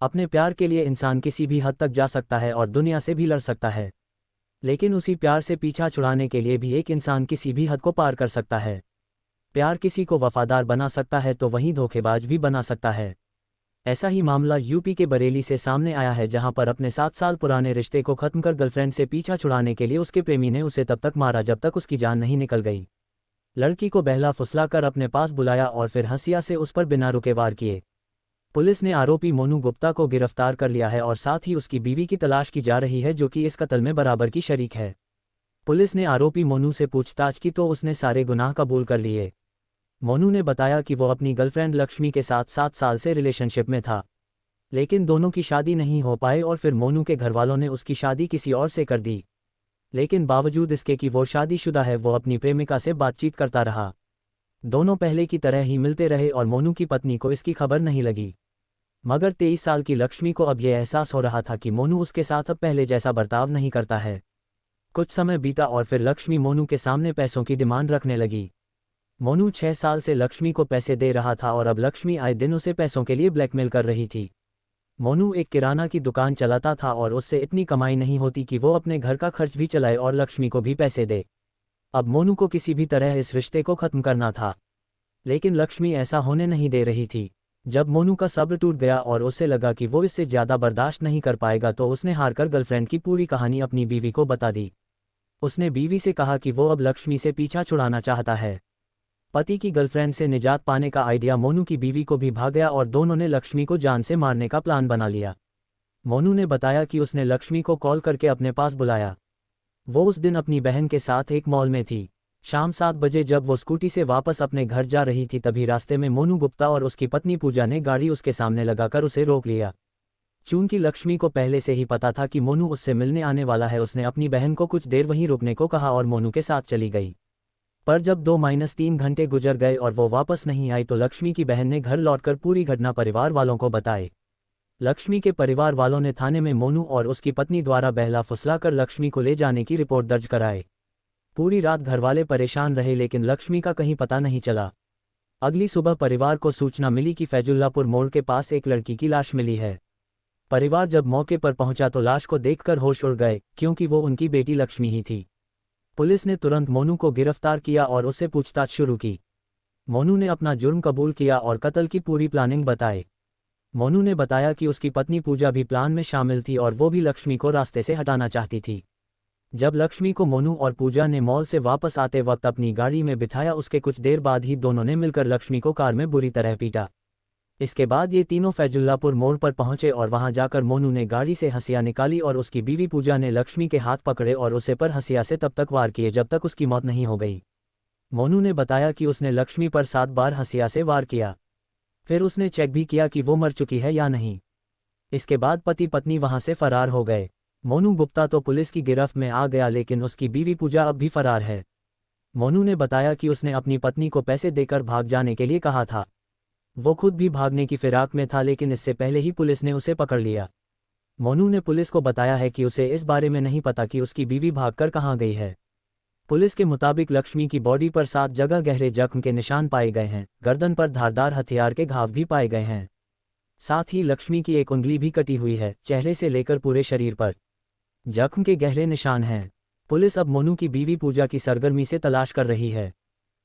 अपने प्यार के लिए इंसान किसी भी हद तक जा सकता है और दुनिया से भी लड़ सकता है, लेकिन उसी प्यार से पीछा छुड़ाने के लिए भी एक इंसान किसी भी हद को पार कर सकता है। प्यार किसी को वफादार बना सकता है तो वहीं धोखेबाज भी बना सकता है। ऐसा ही मामला यूपी के बरेली से सामने आया है, जहां पर अपने 7 साल पुराने रिश्ते को खत्म कर गर्लफ्रेंड से पीछा छुड़ाने के लिए उसके प्रेमी ने उसे तब तक मारा जब तक उसकी जान नहीं निकल गई। लड़की को बहला फुसला कर अपने पास बुलाया और फिर हंसिया से उस पर बिना रुके वार किए। पुलिस ने आरोपी मोनू गुप्ता को गिरफ्तार कर लिया है और साथ ही उसकी बीवी की तलाश की जा रही है, जो कि इस कत्ल में बराबर की शरीक है। पुलिस ने आरोपी मोनू से पूछताछ की तो उसने सारे गुनाह कबूल कर लिए। मोनू ने बताया कि वो अपनी गर्लफ्रेंड लक्ष्मी के साथ 7 साल से रिलेशनशिप में था, लेकिन दोनों की शादी नहीं हो पाई और फिर मोनू के घरवालों ने उसकी शादी किसी और से कर दी। लेकिन बावजूद इसके कि वो शादीशुदा है, वो अपनी प्रेमिका से बातचीत करता रहा। दोनों पहले की तरह ही मिलते रहे और मोनू की पत्नी को इसकी खबर नहीं लगी। मगर 23 साल की लक्ष्मी को अब यह एहसास हो रहा था कि मोनू उसके साथ अब पहले जैसा बर्ताव नहीं करता है। कुछ समय बीता और फिर लक्ष्मी मोनू के सामने पैसों की डिमांड रखने लगी। मोनू 6 साल से लक्ष्मी को पैसे दे रहा था और अब लक्ष्मी आए दिन उसे पैसों के लिए ब्लैकमेल कर रही थी। मोनू एक किराना की दुकान चलाता था और उससे इतनी कमाई नहीं होती कि वो अपने घर का खर्च भी चलाए और लक्ष्मी को भी पैसे दे। अब मोनू को किसी भी तरह इस रिश्ते को खत्म करना था, लेकिन लक्ष्मी ऐसा होने नहीं दे रही थी। जब मोनू का सब्र टूट गया और उसे लगा कि वो इससे ज़्यादा बर्दाश्त नहीं कर पाएगा, तो उसने हारकर गर्लफ्रेंड की पूरी कहानी अपनी बीवी को बता दी। उसने बीवी से कहा कि वो अब लक्ष्मी से पीछा छुड़ाना चाहता है। पति की गर्लफ्रेंड से निजात पाने का आइडिया मोनू की बीवी को भी भा गया और दोनों ने लक्ष्मी को जान से मारने का प्लान बना लिया। मोनू ने बताया कि उसने लक्ष्मी को कॉल करके अपने पास बुलाया। वो उस दिन अपनी बहन के साथ एक मॉल में थी। शाम 7 बजे जब वो स्कूटी से वापस अपने घर जा रही थी, तभी रास्ते में मोनू गुप्ता और उसकी पत्नी पूजा ने गाड़ी उसके सामने लगाकर उसे रोक लिया। चूंकि लक्ष्मी को पहले से ही पता था कि मोनू उससे मिलने आने वाला है, उसने अपनी बहन को कुछ देर वहीं रुकने को कहा और मोनू के साथ चली गई। पर जब 2-3 घंटे गुजर गए और वो वापस नहीं आई, तो लक्ष्मी की बहन ने घर लौटकर पूरी घटना परिवार वालों को बताई। लक्ष्मी के परिवार वालों ने थाने में मोनू और उसकी पत्नी द्वारा बहला फुसलाकर लक्ष्मी को ले जाने की रिपोर्ट दर्ज कराई। पूरी रात घरवाले परेशान रहे, लेकिन लक्ष्मी का कहीं पता नहीं चला। अगली सुबह परिवार को सूचना मिली कि फैजुल्लापुर मोड़ के पास एक लड़की की लाश मिली है। परिवार जब मौके पर पहुंचा तो लाश को देखकर होश उड़ गए, क्योंकि वो उनकी बेटी लक्ष्मी ही थी। पुलिस ने तुरंत मोनू को गिरफ्तार किया और उससे पूछताछ शुरू की। मोनू ने अपना जुर्म कबूल किया और कत्ल की पूरी प्लानिंग बताई। मोनू ने बताया कि उसकी पत्नी पूजा भी प्लान में शामिल थी और वो भी लक्ष्मी को रास्ते से हटाना चाहती थी। जब लक्ष्मी को मोनू और पूजा ने मॉल से वापस आते वक्त अपनी गाड़ी में बिठाया, उसके कुछ देर बाद ही दोनों ने मिलकर लक्ष्मी को कार में बुरी तरह पीटा। इसके बाद ये तीनों फैजुल्लापुर मोड़ पर पहुंचे और वहां जाकर मोनू ने गाड़ी से हंसिया निकाली और उसकी बीवी पूजा ने लक्ष्मी के हाथ पकड़े और उसे पर हंसिया से तब तक वार किए जब तक उसकी मौत नहीं हो गई। मोनू ने बताया कि उसने लक्ष्मी पर 7 बार हंसिया से वार किया। फिर उसने चेक भी किया कि वो मर चुकी है या नहीं। इसके बाद पति पत्नी वहां से फरार हो गए। मोनू गुप्ता तो पुलिस की गिरफ्त में आ गया, लेकिन उसकी बीवी पूजा अब भी फरार है। मोनू ने बताया कि उसने अपनी पत्नी को पैसे देकर भाग जाने के लिए कहा था। वो खुद भी भागने की फिराक में था, लेकिन इससे पहले ही पुलिस ने उसे पकड़ लिया। मोनू ने पुलिस को बताया है कि उसे इस बारे में नहीं पता कि उसकी बीवी भागकर कहाँ गई है। पुलिस के मुताबिक लक्ष्मी की बॉडी पर 7 जगह गहरे जख्म के निशान पाए गए हैं। गर्दन पर धारदार हथियार के घाव भी पाए गए हैं। साथ ही लक्ष्मी की एक उंगली भी कटी हुई है। चेहरे से लेकर पूरे शरीर पर जख्म के गहरे निशान हैं। पुलिस अब मोनू की बीवी पूजा की सरगर्मी से तलाश कर रही है।